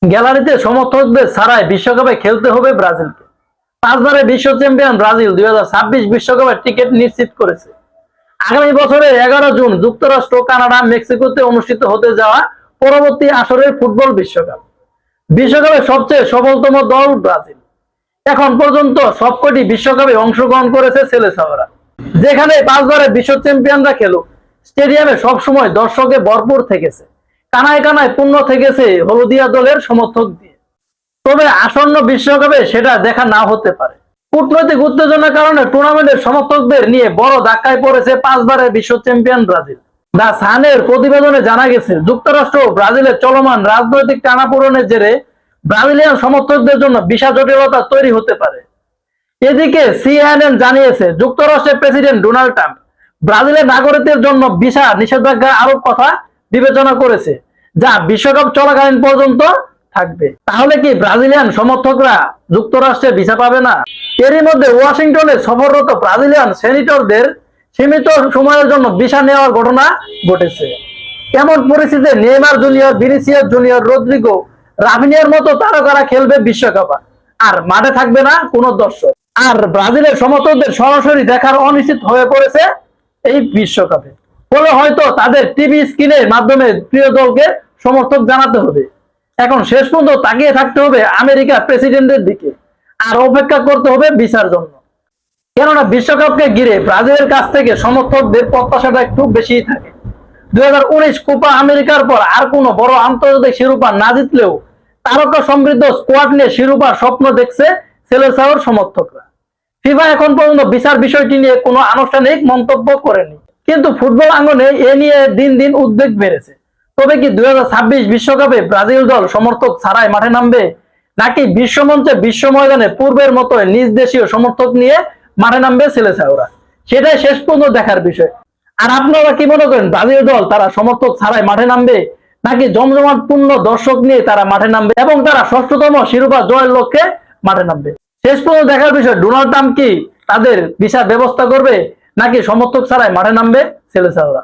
গ্যালারিতে সমর্থকদের ছাড়াই বিশ্বকাপে খেলতে হবে ব্রাজিলকে। 5 বারের বিশ্ব চ্যাম্পিয়ন ব্রাজিল 2026 বিশ্বকাপের টিকিট নিশ্চিত করেছে। আগামী বছরের 11 জুন যুক্তরাষ্ট্র, কানাডা, মেক্সিকোতে অনুষ্ঠিত হতে যাওয়া পরবর্তী আসরের ফুটবল বিশ্বকাপ। বিশ্বকাপের সবচেয়ে সফলতম দল ব্রাজিল। এখন পর্যন্ত সবকটি বিশ্বকাপে অংশগ্রহণ করেছে সেলেসাওরা। যেখানে 5 বারের বিশ্ব চ্যাম্পিয়নরা খেলুক, স্টেডিয়ামে সবসময় দর্শকে ভরপুর থেকেছে। কানায় কানায় পূর্ণ থেকেছে হলদিয়া দলের সমর্থক দিয়ে। তবে আসন্ন বিশ্বকাপে সেটা দেখা না হতে পারে। কূটনৈতিক উত্তেজনার কারণে টুর্নামেন্টের সমর্থকদের নিয়ে বড় ধাক্কায় পড়েছে 5 বারের বিশ্ব চ্যাম্পিয়ন ব্রাজিল। দা সানের প্রতিবেদনে জানা গেছে, যুক্তরাষ্ট্র ও ব্রাজিলের চলমান রাজনৈতিক টানাপোড়েনের জেরে ব্রাজিলিয়ান সমর্থকদের জন্য বিশাল জটিলতা তৈরি হতে পারে। এদিকে সিএনএন জানিয়েছে, যুক্তরাষ্ট্রের প্রেসিডেন্ট ডোনাল্ড ট্রাম্প ব্রাজিলের নাগরিকদের জন্য ভিসা নিষেধাজ্ঞা আরোপ কথা বিবেচনা করেছে, যা বিশ্বকাপ চলাকালীন পর্যন্ত থাকবে। তাহলে কি ব্রাজিলিয়ান সমর্থকরা যুক্তরাষ্ট্রে ভিসা পাবে না? এরই মধ্যে ওয়াশিংটনে সফররত ব্রাজিলিয়ান সেনেটরদের সীমিত সময়ের জন্য ভিসা নেওয়ার ঘটনা ঘটেছে। এমন পরিস্থিতিতে Neymar junior, Vinicius junior, Rodrigo, রাফিনিয়ার মতো তারকারা খেলবে বিশ্বকাপ, আর মাঠে থাকবে না কোনো দর্শক। আর ব্রাজিলের সমর্থকদের সরাসরি দেখার অনিশ্চিত হয়ে পড়েছে এই বিশ্বকাপে। ফলে হয়তো তাদের টিভি স্ক্রিনের মাধ্যমে প্রিয় দলকে সমর্থক জানাতে হবে। এখন শেষ পর্যন্ত তাকিয়ে থাকতে হবে আমেরিকা প্রেসিডেন্টের দিকে, আর অপেক্ষা করতে হবে ভিসার জন্য। কেননা বিশ্বকাপকে ঘিরে ব্রাজিলের কাছ থেকে সমর্থকদের প্রত্যাশাটা একটু বেশিই থাকে। 2019 কোপা আমেরিকার পর আর কোনো বড় আন্তর্জাতিক শিরোপা না জিতলেও তারকা সমৃদ্ধ স্কোয়াড নিয়ে শিরোপার স্বপ্ন দেখছে সেলেসাওর সমর্থকরা। ফিফা এখন পর্যন্ত ভিসার বিষয়টি নিয়ে কোনো আনুষ্ঠানিক মন্তব্য করেনি, কিন্তু ফুটবল আঙ্গনে এ নিয়ে দিন দিন উদ্বেগ বেড়েছে। তবে কি 2026 বিশ্বকাপে ব্রাজিল দল সমর্থক ছাড়াই মাঠে নামবে, নাকি বিশ্বমঞ্চে বিশ্ব ময়দানে পূর্বের মতো নিজ দেশীয় সমর্থক নিয়ে মাঠে নামবে সেলেসাওরা, সেটাই শেষ পর্যন্ত দেখার বিষয়। আর আপনারা কি মনে করেন, ব্রাজিল দল তারা সমর্থক ছাড়াই মাঠে নামবে, নাকি জমজমাট পূর্ণ দর্শক নিয়ে তারা মাঠে নামবে এবং তারা 6ষ্ঠতম শিরোপা জয়ের লক্ষ্যে মাঠে নামবে? শেষ পর্যন্ত দেখার বিষয়। ডোনাল্ড ট্রাম্প কি তাদের ভিসার ব্যবস্থা করবে, নাকি সমর্থক ছাড়াই মাঠে নামবে সেলেসাওরা?